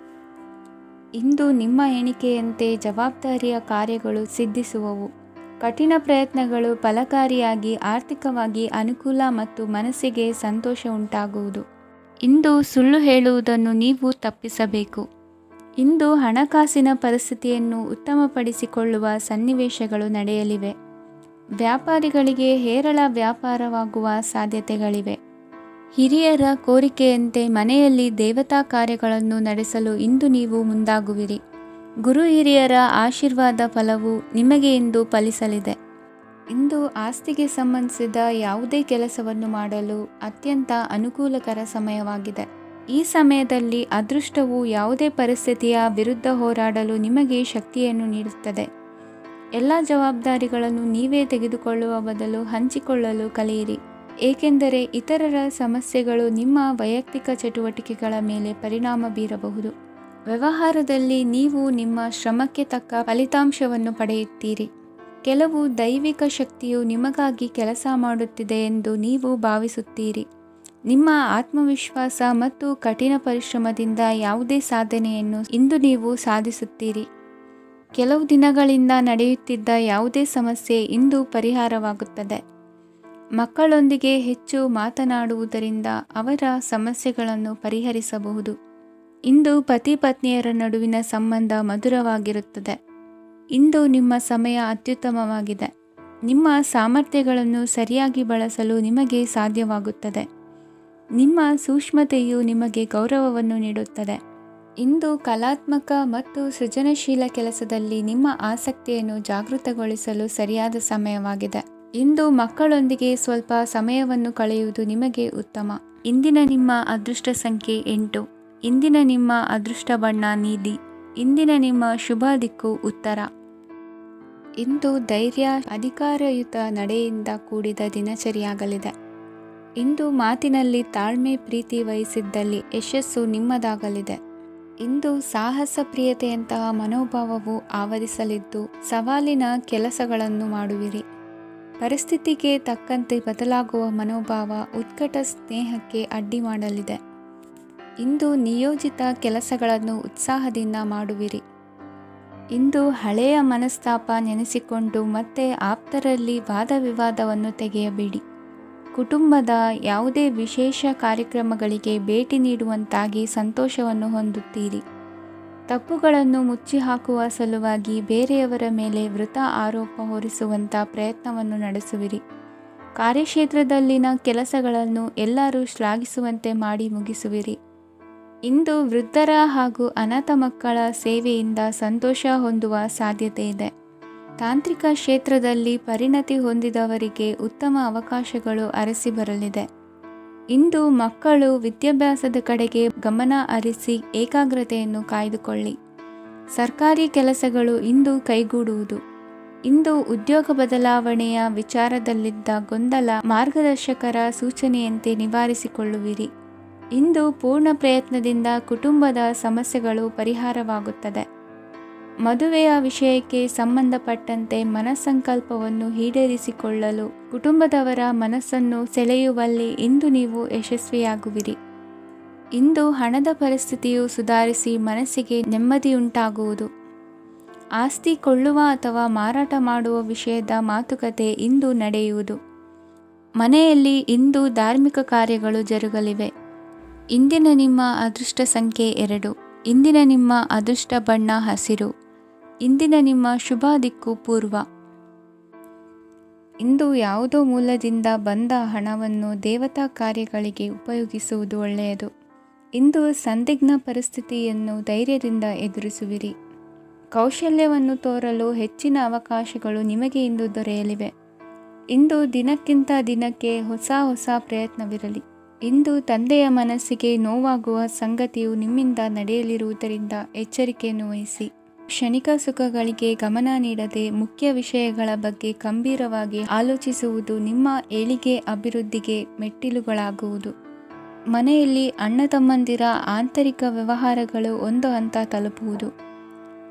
ಇಂದು ನಿಮ್ಮ ಎಣಿಕೆಯಂತೆ ಜವಾಬ್ದಾರಿಯ ಕಾರ್ಯಗಳು ಸಿದ್ಧಿಸುವವು. ಕಠಿಣ ಪ್ರಯತ್ನಗಳು ಫಲಕಾರಿಯಾಗಿ ಆರ್ಥಿಕವಾಗಿ ಅನುಕೂಲ ಮತ್ತು ಮನಸ್ಸಿಗೆ ಸಂತೋಷ ಉಂಟಾಗುವುದು. ಇಂದು ಸುಳ್ಳು ಹೇಳುವುದನ್ನು ನೀವು ತಪ್ಪಿಸಬೇಕು. ಇಂದು ಹಣಕಾಸಿನ ಪರಿಸ್ಥಿತಿಯನ್ನು ಉತ್ತಮಪಡಿಸಿಕೊಳ್ಳುವ ಸನ್ನಿವೇಶಗಳು ನಡೆಯಲಿವೆ. ವ್ಯಾಪಾರಿಗಳಿಗೆ ಹೇರಳ ವ್ಯಾಪಾರವಾಗುವ ಸಾಧ್ಯತೆಗಳಿವೆ. ಹಿರಿಯರ ಕೋರಿಕೆಯಂತೆ ಮನೆಯಲ್ಲಿ ದೇವತಾ ಕಾರ್ಯಗಳನ್ನು ನಡೆಸಲು ಇಂದು ನೀವು ಮುಂದಾಗುವಿರಿ. ಗುರು ಹಿರಿಯರ ಆಶೀರ್ವಾದ ಫಲವು ನಿಮಗೆ ಇಂದು ಫಲಿಸಲಿದೆ. ಇಂದು ಆಸ್ತಿಗೆ ಸಂಬಂಧಿಸಿದ ಯಾವುದೇ ಕೆಲಸವನ್ನು ಮಾಡಲು ಅತ್ಯಂತ ಅನುಕೂಲಕರ ಸಮಯವಾಗಿದೆ. ಈ ಸಮಯದಲ್ಲಿ ಅದೃಷ್ಟವು ಯಾವುದೇ ಪರಿಸ್ಥಿತಿಯ ವಿರುದ್ಧ ಹೋರಾಡಲು ನಿಮಗೆ ಶಕ್ತಿಯನ್ನು ನೀಡುತ್ತದೆ. ಎಲ್ಲ ಜವಾಬ್ದಾರಿಗಳನ್ನು ನೀವೇ ತೆಗೆದುಕೊಳ್ಳುವ ಬದಲು ಹಂಚಿಕೊಳ್ಳಲು ಕಲಿಯಿರಿ. ಏಕೆಂದರೆ ಇತರರ ಸಮಸ್ಯೆಗಳು ನಿಮ್ಮ ವೈಯಕ್ತಿಕ ಚಟುವಟಿಕೆಗಳ ಮೇಲೆ ಪರಿಣಾಮ ಬೀರಬಹುದು. ವ್ಯವಹಾರದಲ್ಲಿ ನೀವು ನಿಮ್ಮ ಶ್ರಮಕ್ಕೆ ತಕ್ಕ ಫಲಿತಾಂಶವನ್ನು ಪಡೆಯುತ್ತೀರಿ. ಕೆಲವು ದೈವಿಕ ಶಕ್ತಿಯು ನಿಮಗಾಗಿ ಕೆಲಸ ಮಾಡುತ್ತಿದೆ ಎಂದು ನೀವು ಭಾವಿಸುತ್ತೀರಿ. ನಿಮ್ಮ ಆತ್ಮವಿಶ್ವಾಸ ಮತ್ತು ಕಠಿಣ ಪರಿಶ್ರಮದಿಂದ ಯಾವುದೇ ಸಾಧನೆಯನ್ನು ಇಂದು ನೀವು ಸಾಧಿಸುತ್ತೀರಿ. ಕೆಲವು ದಿನಗಳಿಂದ ನಡೆಯುತ್ತಿದ್ದ ಯಾವುದೇ ಸಮಸ್ಯೆ ಇಂದು ಪರಿಹಾರವಾಗುತ್ತದೆ. ಮಕ್ಕಳೊಂದಿಗೆ ಹೆಚ್ಚು ಮಾತನಾಡುವುದರಿಂದ ಅವರ ಸಮಸ್ಯೆಗಳನ್ನು ಪರಿಹರಿಸಬಹುದು. ಇಂದು ಪತಿ ಪತ್ನಿಯರ ನಡುವಿನ ಸಂಬಂಧ ಮಧುರವಾಗಿರುತ್ತದೆ. ಇಂದು ನಿಮ್ಮ ಸಮಯ ಅತ್ಯುತ್ತಮವಾಗಿದೆ. ನಿಮ್ಮ ಸಾಮರ್ಥ್ಯಗಳನ್ನು ಸರಿಯಾಗಿ ಬಳಸಲು ನಿಮಗೆ ಸಾಧ್ಯವಾಗುತ್ತದೆ. ನಿಮ್ಮ ಸೂಕ್ಷ್ಮತೆಯು ನಿಮಗೆ ಗೌರವವನ್ನು ನೀಡುತ್ತದೆ. ಇಂದು ಕಲಾತ್ಮಕ ಮತ್ತು ಸೃಜನಶೀಲ ಕೆಲಸದಲ್ಲಿ ನಿಮ್ಮ ಆಸಕ್ತಿಯನ್ನು ಜಾಗೃತಗೊಳಿಸಲು ಸರಿಯಾದ ಸಮಯವಾಗಿದೆ. ಇಂದು ಮಕ್ಕಳೊಂದಿಗೆ ಸ್ವಲ್ಪ ಸಮಯವನ್ನು ಕಳೆಯುವುದು ನಿಮಗೆ ಉತ್ತಮ. ಇಂದಿನ ನಿಮ್ಮ ಅದೃಷ್ಟ ಸಂಖ್ಯೆ 8. ಇಂದಿನ ನಿಮ್ಮ ಅದೃಷ್ಟ ಬಣ್ಣ ನೀಲಿ. ಇಂದಿನ ನಿಮ್ಮ ಶುಭ ದಿಕ್ಕು ಉತ್ತರ. ಇಂದು ಧೈರ್ಯ, ಅಧಿಕಾರಯುತ ನಡೆಯಿಂದ ಕೂಡಿದ ದಿನಚರಿಯಾಗಲಿದೆ. ಇಂದು ಮಾತಿನಲ್ಲಿ ತಾಳ್ಮೆ, ಪ್ರೀತಿ ವಹಿಸಿದ್ದಲ್ಲಿ ಯಶಸ್ಸು ನಿಮ್ಮದಾಗಲಿದೆ. ಇಂದು ಸಾಹಸ ಪ್ರಿಯತೆಯಂತಹ ಮನೋಭಾವವು ಆವರಿಸಲಿದ್ದು ಸವಾಲಿನ ಕೆಲಸಗಳನ್ನು ಮಾಡುವಿರಿ. ಪರಿಸ್ಥಿತಿಗೆ ತಕ್ಕಂತೆ ಬದಲಾಗುವ ಮನೋಭಾವ ಉತ್ಕಟ ಸ್ನೇಹಕ್ಕೆ ಅಡ್ಡಿ ಮಾಡಲಿದೆ. ಇಂದು ನಿಯೋಜಿತ ಕೆಲಸಗಳನ್ನು ಉತ್ಸಾಹದಿಂದ ಮಾಡುವಿರಿ. ಇಂದು ಹಳೆಯ ಮನಸ್ತಾಪ ನೆನೆಸಿಕೊಂಡು ಮತ್ತೆ ಆಪ್ತರಲ್ಲಿ ವಾದ ವಿವಾದವನ್ನು ತೆಗೆಯಬೇಡಿ. ಕುಟುಂಬದ ಯಾವುದೇ ವಿಶೇಷ ಕಾರ್ಯಕ್ರಮಗಳಿಗೆ ಭೇಟಿ ನೀಡುವಂತಾಗಿ ಸಂತೋಷವನ್ನು ಹೊಂದುತ್ತೀರಿ. ತಪ್ಪುಗಳನ್ನು ಮುಚ್ಚಿಹಾಕುವ ಸಲುವಾಗಿ ಬೇರೆಯವರ ಮೇಲೆ ವೃಥಾ ಆರೋಪ ಹೊರಿಸುವಂಥ ಪ್ರಯತ್ನವನ್ನು ನಡೆಸುವಿರಿ. ಕಾರ್ಯಕ್ಷೇತ್ರದಲ್ಲಿನ ಕೆಲಸಗಳನ್ನು ಎಲ್ಲರೂ ಶ್ಲಾಘಿಸುವಂತೆ ಮಾಡಿ ಮುಗಿಸುವಿರಿ. ಇಂದು ವೃದ್ಧರ ಹಾಗೂ ಅನಾಥ ಮಕ್ಕಳ ಸೇವೆಯಿಂದ ಸಂತೋಷ ಹೊಂದುವ ಸಾಧ್ಯತೆ ಇದೆ. ತಾಂತ್ರಿಕ ಕ್ಷೇತ್ರದಲ್ಲಿ ಪರಿಣತಿ ಹೊಂದಿದವರಿಗೆ ಉತ್ತಮ ಅವಕಾಶಗಳು ಅರಸಿ ಬರಲಿದೆ. ಇಂದು ಮಕ್ಕಳು ವಿದ್ಯಾಭ್ಯಾಸದ ಕಡೆಗೆ ಗಮನ ಹರಿಸಿ ಏಕಾಗ್ರತೆಯನ್ನು ಕಾಯ್ದುಕೊಳ್ಳಿ. ಸರ್ಕಾರಿ ಕೆಲಸಗಳು ಇಂದು ಕೈಗೂಡುವುದು. ಇಂದು ಉದ್ಯೋಗ ಬದಲಾವಣೆಯ ವಿಚಾರದಲ್ಲಿದ್ದ ಗೊಂದಲ ಮಾರ್ಗದರ್ಶಕರ ಸೂಚನೆಯಂತೆ ನಿವಾರಿಸಿಕೊಳ್ಳುವಿರಿ. ಇಂದು ಪೂರ್ಣ ಪ್ರಯತ್ನದಿಂದ ಕುಟುಂಬದ ಸಮಸ್ಯೆಗಳು ಪರಿಹಾರವಾಗುತ್ತದೆ. ಮದುವೆಯ ವಿಷಯಕ್ಕೆ ಸಂಬಂಧಪಟ್ಟಂತೆ ಮನಸ್ಸಂಕಲ್ಪವನ್ನು ಈಡೇರಿಸಿಕೊಳ್ಳಲು ಕುಟುಂಬದವರ ಮನಸ್ಸನ್ನು ಸೆಳೆಯುವಲ್ಲಿ ಇಂದು ನೀವು ಯಶಸ್ವಿಯಾಗುವಿರಿ. ಇಂದು ಹಣದ ಪರಿಸ್ಥಿತಿಯು ಸುಧಾರಿಸಿ ಮನಸ್ಸಿಗೆ ನೆಮ್ಮದಿಯುಂಟಾಗುವುದು. ಆಸ್ತಿ ಕೊಳ್ಳುವ ಅಥವಾ ಮಾರಾಟ ಮಾಡುವ ವಿಷಯದ ಮಾತುಕತೆ ಇಂದು ನಡೆಯುವುದು. ಮನೆಯಲ್ಲಿ ಇಂದು ಧಾರ್ಮಿಕ ಕಾರ್ಯಗಳು ಜರುಗಲಿವೆ. ಇಂದಿನ ನಿಮ್ಮ ಅದೃಷ್ಟ ಸಂಖ್ಯೆ 2. ಇಂದಿನ ನಿಮ್ಮ ಅದೃಷ್ಟ ಬಣ್ಣ ಹಸಿರು. ಇಂದಿನ ನಿಮ್ಮ ಶುಭ ದಿಕ್ಕು ಪೂರ್ವ. ಇಂದು ಯಾವುದೋ ಮೂಲದಿಂದ ಬಂದ ಹಣವನ್ನು ದೇವತಾ ಕಾರ್ಯಗಳಿಗೆ ಉಪಯೋಗಿಸುವುದು ಒಳ್ಳೆಯದು. ಇಂದು ಸಂದಿಗ್ಧ ಪರಿಸ್ಥಿತಿಯನ್ನು ಧೈರ್ಯದಿಂದ ಎದುರಿಸುವಿರಿ. ಕೌಶಲ್ಯವನ್ನು ತೋರಲು ಹೆಚ್ಚಿನ ಅವಕಾಶಗಳು ನಿಮಗೆ ಇಂದು ದೊರೆಯಲಿವೆ. ಇಂದು ದಿನಕ್ಕಿಂತ ದಿನಕ್ಕೆ ಹೊಸ ಪ್ರಯತ್ನವಿರಲಿ. ಇಂದು ತಂದೆಯ ಮನಸ್ಸಿಗೆ ನೋವಾಗುವ ಸಂಗತಿಯು ನಿಮ್ಮಿಂದ ನಡೆಯಲಿರುವುದರಿಂದ ಎಚ್ಚರಿಕೆಯನ್ನು ವಹಿಸಿ. ಕ್ಷಣಿಕ ಸುಖಗಳಿಗೆ ಗಮನ ನೀಡದೆ ಮುಖ್ಯ ವಿಷಯಗಳ ಬಗ್ಗೆ ಗಂಭೀರವಾಗಿ ಆಲೋಚಿಸುವುದು ನಿಮ್ಮ ಏಳಿಗೆ ಅಭಿವೃದ್ಧಿಗೆ ಮೆಟ್ಟಿಲುಗಳಾಗುವುದು. ಮನೆಯಲ್ಲಿ ಅಣ್ಣ ತಮ್ಮಂದಿರ ಆಂತರಿಕ ವ್ಯವಹಾರಗಳು ಒಂದು ಹಂತ ತಲುಪುವುದು.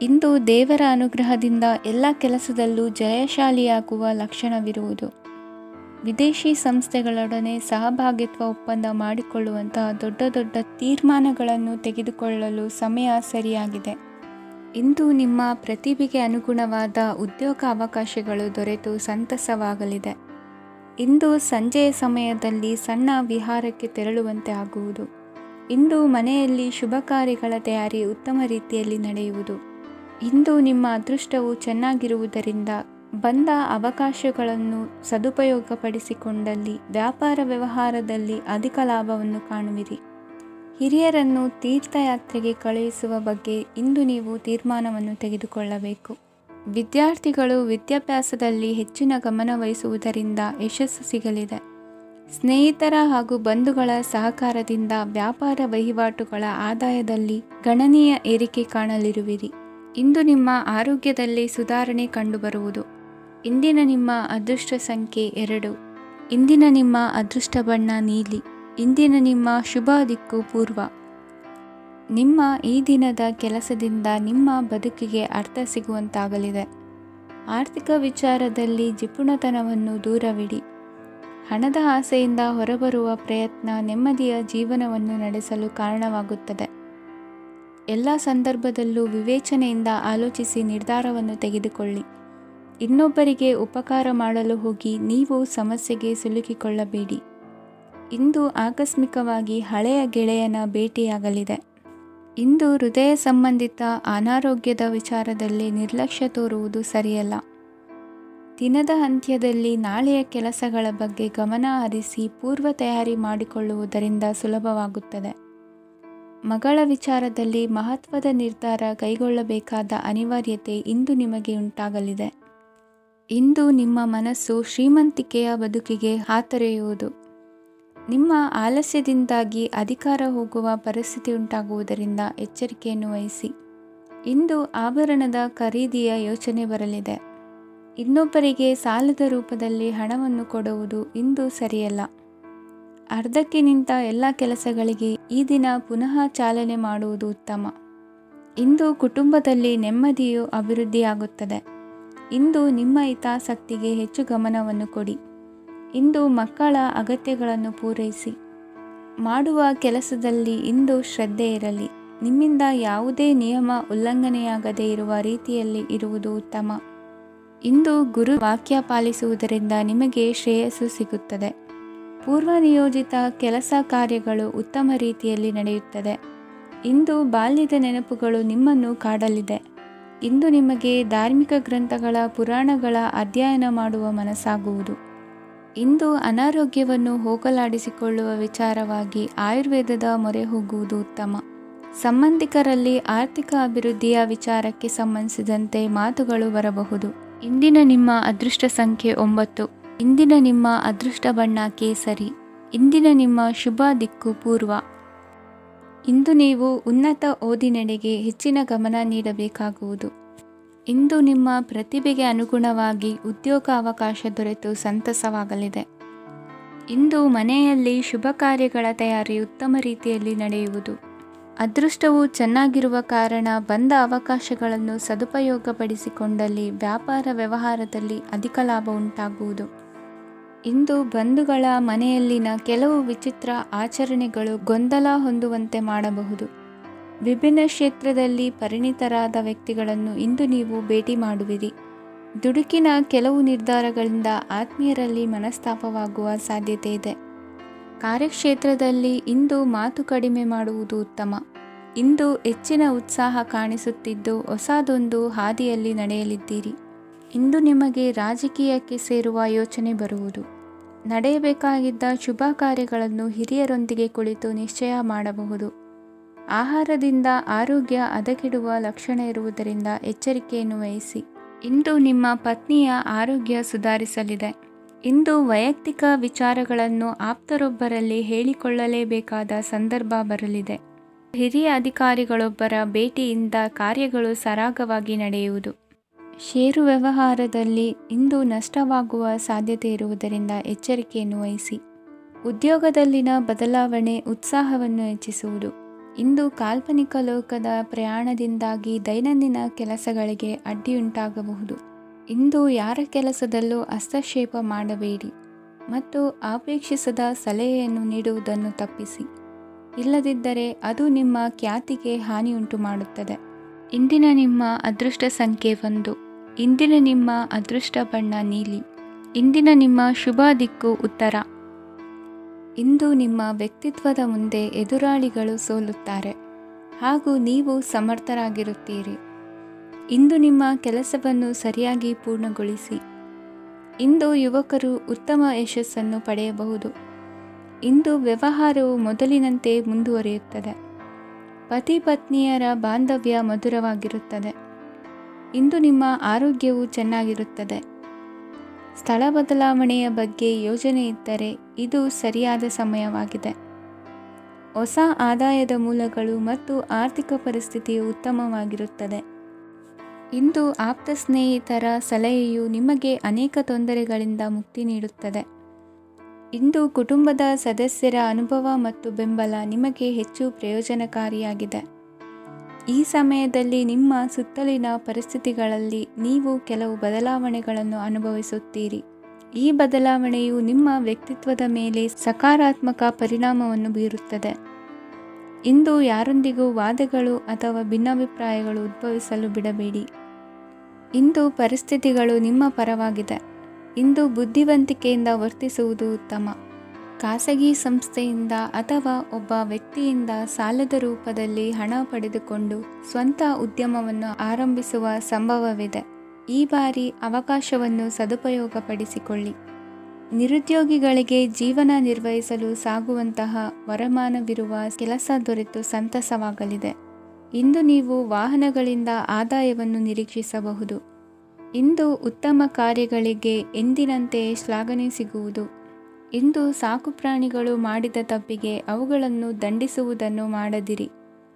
ಇಂದು ದೇವರ ಅನುಗ್ರಹದಿಂದ ಎಲ್ಲ ಕೆಲಸದಲ್ಲೂ ಜಯಶಾಲಿಯಾಗುವ ಲಕ್ಷಣವಿರುವುದು. ವಿದೇಶಿ ಸಂಸ್ಥೆಗಳೊಡನೆ ಸಹಭಾಗಿತ್ವ ಒಪ್ಪಂದ ಮಾಡಿಕೊಳ್ಳುವಂತಹ ದೊಡ್ಡ ತೀರ್ಮಾನಗಳನ್ನು ತೆಗೆದುಕೊಳ್ಳಲು ಸಮಯ ಸರಿಯಾಗಿದೆ. ಇಂದು ನಿಮ್ಮ ಪ್ರತಿಭೆಗೆ ಅನುಗುಣವಾದ ಉದ್ಯೋಗ ಅವಕಾಶಗಳು ದೊರೆತು ಸಂತಸವಾಗಲಿದೆ. ಇಂದು ಸಂಜೆಯ ಸಮಯದಲ್ಲಿ ಸಣ್ಣ ವಿಹಾರಕ್ಕೆ ತೆರಳುವಂತೆ ಆಗುವುದು. ಇಂದು ಮನೆಯಲ್ಲಿ ಶುಭ ಕಾರ್ಯಗಳ ತಯಾರಿ ಉತ್ತಮ ರೀತಿಯಲ್ಲಿ ನಡೆಯುವುದು. ಇಂದು ನಿಮ್ಮ ಅದೃಷ್ಟವು ಚೆನ್ನಾಗಿರುವುದರಿಂದ ಬಂದ ಅವಕಾಶಗಳನ್ನು ಸದುಪಯೋಗಪಡಿಸಿಕೊಂಡಲ್ಲಿ ವ್ಯಾಪಾರ ವ್ಯವಹಾರದಲ್ಲಿ ಅಧಿಕ ಲಾಭವನ್ನು ಕಾಣುವಿರಿ. ಹಿರಿಯರನ್ನು ತೀರ್ಥಯಾತ್ರೆಗೆ ಕಳುಹಿಸುವ ಬಗ್ಗೆ ಇಂದು ನೀವು ತೀರ್ಮಾನವನ್ನು ತೆಗೆದುಕೊಳ್ಳಬೇಕು. ವಿದ್ಯಾರ್ಥಿಗಳು ವಿದ್ಯಾಭ್ಯಾಸದಲ್ಲಿ ಹೆಚ್ಚಿನ ಗಮನ ವಹಿಸುವುದರಿಂದ ಯಶಸ್ಸು ಸಿಗಲಿದೆ. ಸ್ನೇಹಿತರ ಹಾಗೂ ಬಂಧುಗಳ ಸಹಕಾರದಿಂದ ವ್ಯಾಪಾರ ವಹಿವಾಟುಗಳ ಆದಾಯದಲ್ಲಿ ಗಣನೀಯ ಏರಿಕೆ ಕಾಣಲಿರುವಿರಿ. ಇಂದು ನಿಮ್ಮ ಆರೋಗ್ಯದಲ್ಲಿ ಸುಧಾರಣೆ ಕಂಡುಬರುವುದು. ಇಂದಿನ ನಿಮ್ಮ ಅದೃಷ್ಟ ಸಂಖ್ಯೆ 2. ಇಂದಿನ ನಿಮ್ಮ ಅದೃಷ್ಟ ಬಣ್ಣ ನೀಲಿ. ಇಂದಿನ ನಿಮ್ಮ ಶುಭ ದಿಕ್ಕು ಪೂರ್ವ. ನಿಮ್ಮ ಈ ದಿನದ ಕೆಲಸದಿಂದ ನಿಮ್ಮ ಬದುಕಿಗೆ ಅರ್ಥ ಸಿಗುವಂತಾಗಲಿದೆ. ಆರ್ಥಿಕ ವಿಚಾರದಲ್ಲಿ ಜಿಪುಣತನವನ್ನು ದೂರವಿಡಿ. ಹಣದ ಆಸೆಯಿಂದ ಹೊರಬರುವ ಪ್ರಯತ್ನ ನೆಮ್ಮದಿಯ ಜೀವನವನ್ನು ನಡೆಸಲು ಕಾರಣವಾಗುತ್ತದೆ. ಎಲ್ಲ ಸಂದರ್ಭದಲ್ಲೂ ವಿವೇಚನೆಯಿಂದ ಆಲೋಚಿಸಿ ನಿರ್ಧಾರವನ್ನು ತೆಗೆದುಕೊಳ್ಳಿ. ಇನ್ನೊಬ್ಬರಿಗೆ ಉಪಕಾರ ಮಾಡಲು ಹೋಗಿ ನೀವು ಸಮಸ್ಯೆಗೆ ಸಿಲುಕಿಕೊಳ್ಳಬೇಡಿ. ಇಂದು ಆಕಸ್ಮಿಕವಾಗಿ ಹಳೆಯ ಗೆಳೆಯನ ಭೇಟಿಯಾಗಲಿದೆ. ಇಂದು ಹೃದಯ ಸಂಬಂಧಿತ ಅನಾರೋಗ್ಯದ ವಿಚಾರದಲ್ಲಿ ನಿರ್ಲಕ್ಷ್ಯ ತೋರುವುದು ಸರಿಯಲ್ಲ. ದಿನದ ಅಂತ್ಯದಲ್ಲಿ ನಾಳೆಯ ಕೆಲಸಗಳ ಬಗ್ಗೆ ಗಮನ ಹರಿಸಿ ಪೂರ್ವ ತಯಾರಿ ಮಾಡಿಕೊಳ್ಳುವುದರಿಂದ ಸುಲಭವಾಗುತ್ತದೆ. ಮಗಳ ವಿಚಾರದಲ್ಲಿ ಮಹತ್ವದ ನಿರ್ಧಾರ ಕೈಗೊಳ್ಳಬೇಕಾದ ಅನಿವಾರ್ಯತೆ ಇಂದು ನಿಮಗೆ ಉಂಟಾಗಲಿದೆ. ಇಂದು ನಿಮ್ಮ ಮನಸ್ಸು ಶ್ರೀಮಂತಿಕೆಯ ಬದುಕಿಗೆ ಹಾತೊರೆಯುವುದು. ನಿಮ್ಮ ಆಲಸ್ಯದಿಂದಾಗಿ ಅಧಿಕಾರ ಹೋಗುವ ಪರಿಸ್ಥಿತಿ ಉಂಟಾಗುವುದರಿಂದ ಎಚ್ಚರಿಕೆಯನ್ನು ವಹಿಸಿ. ಇಂದು ಆಭರಣದ ಖರೀದಿಯ ಯೋಚನೆ ಬರಲಿದೆ. ಇನ್ನೊಬ್ಬರಿಗೆ ಸಾಲದ ರೂಪದಲ್ಲಿ ಹಣವನ್ನು ಕೊಡುವುದು ಇಂದು ಸರಿಯಲ್ಲ. ಅರ್ಧಕ್ಕೆ ನಿಂತ ಎಲ್ಲ ಕೆಲಸಗಳಿಗೆ ಈ ದಿನ ಪುನಃ ಚಾಲನೆ ಮಾಡುವುದು ಉತ್ತಮ. ಇಂದು ಕುಟುಂಬದಲ್ಲಿ ನೆಮ್ಮದಿಯು ಅಭಿವೃದ್ಧಿಯಾಗುತ್ತದೆ. ಇಂದು ನಿಮ್ಮ ಹಿತಾಸಕ್ತಿಗೆ ಹೆಚ್ಚು ಗಮನವನ್ನು ಕೊಡಿ. ಇಂದು ಮಕ್ಕಳ ಅಗತ್ಯಗಳನ್ನು ಪೂರೈಸಿ. ಮಾಡುವ ಕೆಲಸದಲ್ಲಿ ಇಂದು ಶ್ರದ್ಧೆ ಇರಲಿ. ನಿಮ್ಮಿಂದ ಯಾವುದೇ ನಿಯಮ ಉಲ್ಲಂಘನೆಯಾಗದೇ ಇರುವ ರೀತಿಯಲ್ಲಿ ಇರುವುದು ಉತ್ತಮ. ಇಂದು ಗುರು ವಾಕ್ಯ ಪಾಲಿಸುವುದರಿಂದ ನಿಮಗೆ ಶ್ರೇಯಸ್ಸು ಸಿಗುತ್ತದೆ. ಪೂರ್ವ ನಿಯೋಜಿತ ಕೆಲಸ ಕಾರ್ಯಗಳು ಉತ್ತಮ ರೀತಿಯಲ್ಲಿ ನಡೆಯುತ್ತದೆ. ಇಂದು ಬಾಲ್ಯದ ನೆನಪುಗಳು ನಿಮ್ಮನ್ನು ಕಾಡಲಿದೆ. ಇಂದು ನಿಮಗೆ ಧಾರ್ಮಿಕ ಗ್ರಂಥಗಳ ಪುರಾಣಗಳ ಅಧ್ಯಯನ ಮಾಡುವ ಮನಸ್ಸಾಗುವುದು. ಇಂದು ಅನಾರೋಗ್ಯವನ್ನು ಹೋಗಲಾಡಿಸಿಕೊಳ್ಳುವ ವಿಚಾರವಾಗಿ ಆಯುರ್ವೇದದ ಮೊರೆ ಹೋಗುವುದು ಉತ್ತಮ. ಸಂಬಂಧಿಕರಲ್ಲಿ ಆರ್ಥಿಕ ಅಭಿವೃದ್ಧಿಯ ವಿಚಾರಕ್ಕೆ ಸಂಬಂಧಿಸಿದಂತೆ ಮಾತುಗಳು ಬರಬಹುದು. ಇಂದಿನ ನಿಮ್ಮ ಅದೃಷ್ಟ ಸಂಖ್ಯೆ 9. ಇಂದಿನ ನಿಮ್ಮ ಅದೃಷ್ಟ ಬಣ್ಣ ಕೇಸರಿ. ಇಂದಿನ ನಿಮ್ಮ ಶುಭ ದಿಕ್ಕು ಪೂರ್ವ. ಇಂದು ನೀವು ಉನ್ನತ ಓದಿನೆಡೆಗೆ ಹೆಚ್ಚಿನ ಗಮನ ನೀಡಬೇಕಾಗುವುದು. ಇಂದು ನಿಮ್ಮ ಪ್ರತಿಭೆಗೆ ಅನುಗುಣವಾಗಿ ಉದ್ಯೋಗ ಅವಕಾಶ ದೊರೆತು ಸಂತಸವಾಗಲಿದೆ. ಇಂದು ಮನೆಯಲ್ಲಿ ಶುಭ ಕಾರ್ಯಗಳ ತಯಾರಿ ಉತ್ತಮ ರೀತಿಯಲ್ಲಿ ನಡೆಯುವುದು. ಅದೃಷ್ಟವು ಚೆನ್ನಾಗಿರುವ ಕಾರಣ ಬಂದ ಅವಕಾಶಗಳನ್ನು ಸದುಪಯೋಗಪಡಿಸಿಕೊಂಡಲ್ಲಿ ವ್ಯಾಪಾರ ವ್ಯವಹಾರದಲ್ಲಿ ಅಧಿಕ ಲಾಭ ಉಂಟಾಗುವುದು. ಇಂದು ಬಂಧುಗಳ ಮನೆಯಲ್ಲಿನ ಕೆಲವು ವಿಚಿತ್ರ ಆಚರಣೆಗಳು ಗೊಂದಲ ಹೊಂದುವಂತೆ ಮಾಡಬಹುದು. ವಿಭಿನ್ನ ಕ್ಷೇತ್ರದಲ್ಲಿ ಪರಿಣಿತರಾದ ವ್ಯಕ್ತಿಗಳನ್ನು ಇಂದು ನೀವು ಭೇಟಿ ಮಾಡುವಿರಿ. ದುಡುಕಿನ ಕೆಲವು ನಿರ್ಧಾರಗಳಿಂದ ಆತ್ಮೀಯರಲ್ಲಿ ಮನಸ್ತಾಪವಾಗುವ ಸಾಧ್ಯತೆ ಇದೆ. ಕಾರ್ಯಕ್ಷೇತ್ರದಲ್ಲಿ ಇಂದು ಮಾತು ಕಡಿಮೆ ಮಾಡುವುದು ಉತ್ತಮ. ಇಂದು ಹೆಚ್ಚಿನ ಉತ್ಸಾಹ ಕಾಣಿಸುತ್ತಿದ್ದು ಹೊಸದೊಂದು ಹಾದಿಯಲ್ಲಿ ನಡೆಯಲಿದ್ದೀರಿ. ಇಂದು ನಿಮಗೆ ರಾಜಕೀಯಕ್ಕೆ ಸೇರುವ ಯೋಚನೆ ಬರುವುದು. ನಡೆಯಬೇಕಾಗಿದ್ದ ಶುಭ ಕಾರ್ಯಗಳನ್ನು ಹಿರಿಯರೊಂದಿಗೆ ಕುಳಿತು ನಿಶ್ಚಯ ಮಾಡಬಹುದು. ಆಹಾರದಿಂದ ಆರೋಗ್ಯ ಹದಗೆಡುವ ಲಕ್ಷಣ ಇರುವುದರಿಂದ ಎಚ್ಚರಿಕೆಯನ್ನು ವಹಿಸಿ. ಇಂದು ನಿಮ್ಮ ಪತ್ನಿಯ ಆರೋಗ್ಯ ಸುಧಾರಿಸಲಿದೆ. ಇಂದು ವೈಯಕ್ತಿಕ ವಿಚಾರಗಳನ್ನು ಆಪ್ತರೊಬ್ಬರಲ್ಲಿ ಹೇಳಿಕೊಳ್ಳಲೇಬೇಕಾದ ಸಂದರ್ಭ ಬರಲಿದೆ. ಹಿರಿಯ ಅಧಿಕಾರಿಗಳೊಬ್ಬರ ಭೇಟಿಯಿಂದ ಕಾರ್ಯಗಳು ಸರಾಗವಾಗಿ ನಡೆಯುವುದು. ಷೇರು ವ್ಯವಹಾರದಲ್ಲಿ ಇಂದು ನಷ್ಟವಾಗುವ ಸಾಧ್ಯತೆ ಇರುವುದರಿಂದ ಎಚ್ಚರಿಕೆಯನ್ನು ವಹಿಸಿ. ಉದ್ಯೋಗದಲ್ಲಿನ ಬದಲಾವಣೆ ಉತ್ಸಾಹವನ್ನು ಹೆಚ್ಚಿಸುವುದು. ಇಂದು ಕಾಲ್ಪನಿಕ ಲೋಕದ ಪ್ರಯಾಣದಿಂದಾಗಿ ದೈನಂದಿನ ಕೆಲಸಗಳಿಗೆ ಅಡ್ಡಿಯುಂಟಾಗಬಹುದು. ಇಂದು ಯಾರ ಕೆಲಸದಲ್ಲೂ ಹಸ್ತಕ್ಷೇಪ ಮಾಡಬೇಡಿ ಮತ್ತು ಅಪೇಕ್ಷಿಸದ ಸಲಹೆಯನ್ನು ನೀಡುವುದನ್ನು ತಪ್ಪಿಸಿ. ಇಲ್ಲದಿದ್ದರೆ ಅದು ನಿಮ್ಮ ಖ್ಯಾತಿಗೆ ಹಾನಿಯುಂಟು ಮಾಡುತ್ತದೆ. ಇಂದಿನ ನಿಮ್ಮ ಅದೃಷ್ಟ ಸಂಖ್ಯೆ 1. ಇಂದಿನ ನಿಮ್ಮ ಅದೃಷ್ಟ ಬಣ್ಣ ನೀಲಿ. ಇಂದಿನ ನಿಮ್ಮ ಶುಭ ದಿಕ್ಕು ಉತ್ತರ. ಇಂದು ನಿಮ್ಮ ವ್ಯಕ್ತಿತ್ವದ ಮುಂದೆ ಎದುರಾಳಿಗಳು ಸೋಲುತ್ತಾರೆ ಹಾಗೂ ನೀವು ಸಮರ್ಥರಾಗಿರುತ್ತೀರಿ. ಇಂದು ನಿಮ್ಮ ಕೆಲಸವನ್ನು ಸರಿಯಾಗಿ ಪೂರ್ಣಗೊಳಿಸಿ. ಇಂದು ಯುವಕರು ಉತ್ತಮ ಯಶಸ್ಸನ್ನು ಪಡೆಯಬಹುದು. ಇಂದು ವ್ಯವಹಾರವು ಮೊದಲಿನಂತೆ ಮುಂದುವರಿಯುತ್ತದೆ. ಪತಿ ಪತ್ನಿಯರ ಬಾಂಧವ್ಯ ಮಧುರವಾಗಿರುತ್ತದೆ. ಇಂದು ನಿಮ್ಮ ಆರೋಗ್ಯವು ಚೆನ್ನಾಗಿರುತ್ತದೆ. ಸ್ಥಳ ಬದಲಾವಣೆಯ ಬಗ್ಗೆ ಯೋಜನೆ ಇದ್ದರೆ ಇದು ಸರಿಯಾದ ಸಮಯವಾಗಿದೆ. ಹೊಸ ಆದಾಯದ ಮೂಲಗಳು ಮತ್ತು ಆರ್ಥಿಕ ಪರಿಸ್ಥಿತಿಯು ಉತ್ತಮವಾಗಿರುತ್ತದೆ. ಇಂದು ಆಪ್ತ ಸ್ನೇಹಿತರ ಸಲಹೆಯು ನಿಮಗೆ ಅನೇಕ ತೊಂದರೆಗಳಿಂದ ಮುಕ್ತಿ ನೀಡುತ್ತದೆ. ಇಂದು ಕುಟುಂಬದ ಸದಸ್ಯರ ಅನುಭವ ಮತ್ತು ಬೆಂಬಲ ನಿಮಗೆ ಹೆಚ್ಚು ಪ್ರಯೋಜನಕಾರಿಯಾಗಿದೆ. ಈ ಸಮಯದಲ್ಲಿ ನಿಮ್ಮ ಸುತ್ತಲಿನ ಪರಿಸ್ಥಿತಿಗಳಲ್ಲಿ ನೀವು ಕೆಲವು ಬದಲಾವಣೆಗಳನ್ನು ಅನುಭವಿಸುತ್ತೀರಿ. ಈ ಬದಲಾವಣೆಯು ನಿಮ್ಮ ವ್ಯಕ್ತಿತ್ವದ ಮೇಲೆ ಸಕಾರಾತ್ಮಕ ಪರಿಣಾಮವನ್ನು ಬೀರುತ್ತದೆ. ಇಂದು ಯಾರೊಂದಿಗೂ ವಾದಗಳು ಅಥವಾ ಭಿನ್ನಾಭಿಪ್ರಾಯಗಳು ಉದ್ಭವಿಸಲು ಬಿಡಬೇಡಿ. ಇಂದು ಪರಿಸ್ಥಿತಿಗಳು ನಿಮ್ಮ ಪರವಾಗಿದೆ. ಇಂದು ಬುದ್ಧಿವಂತಿಕೆಯಿಂದ ವರ್ತಿಸುವುದು ಉತ್ತಮ. ಖಾಸಗಿ ಸಂಸ್ಥೆಯಿಂದ ಅಥವಾ ಒಬ್ಬ ವ್ಯಕ್ತಿಯಿಂದ ಸಾಲದ ರೂಪದಲ್ಲಿ ಹಣ ಪಡೆದುಕೊಂಡು ಸ್ವಂತ ಉದ್ಯಮವನ್ನು ಆರಂಭಿಸುವ ಸಂಭವವಿದೆ. ಈ ಬಾರಿ ಅವಕಾಶವನ್ನು ಸದುಪಯೋಗಪಡಿಸಿಕೊಳ್ಳಿ. ನಿರುದ್ಯೋಗಿಗಳಿಗೆ ಜೀವನ ನಿರ್ವಹಿಸಲು ಸಾಗುವಂತಹ ವರಮಾನವಿರುವ ಕೆಲಸ ದೊರೆತು ಸಂತಸವಾಗಲಿದೆ. ಇಂದು ನೀವು ವಾಹನಗಳಿಂದ ಆದಾಯವನ್ನು ನಿರೀಕ್ಷಿಸಬಹುದು. ಇಂದು ಉತ್ತಮ ಕಾರ್ಯಗಳಿಗೆ ಎಂದಿನಂತೆ ಶ್ಲಾಘನೆ ಸಿಗುವುದು. ಇಂದು ಸಾಕುಪ್ರಾಣಿಗಳು ಮಾಡಿದ ತಪ್ಪಿಗೆ ಅವುಗಳನ್ನು ದಂಡಿಸುವುದನ್ನು ಮಾಡದಿರಿ.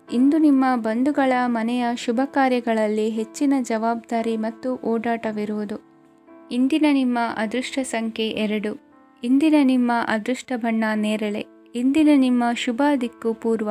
ಇಂದು ನಿಮ್ಮ ಬಂಧುಗಳ ಮನೆಯ ಶುಭ ಕಾರ್ಯಗಳಲ್ಲಿ ಹೆಚ್ಚಿನ ಜವಾಬ್ದಾರಿ ಮತ್ತು ಓಡಾಟವಿರುವುದು. ಇಂದಿನ ನಿಮ್ಮ ಅದೃಷ್ಟ ಸಂಖ್ಯೆ 2. ಇಂದಿನ ನಿಮ್ಮ ಅದೃಷ್ಟ ಬಣ್ಣ ನೇರಳೆ. ಇಂದಿನ ನಿಮ್ಮ ಶುಭ ದಿಕ್ಕು ಪೂರ್ವ.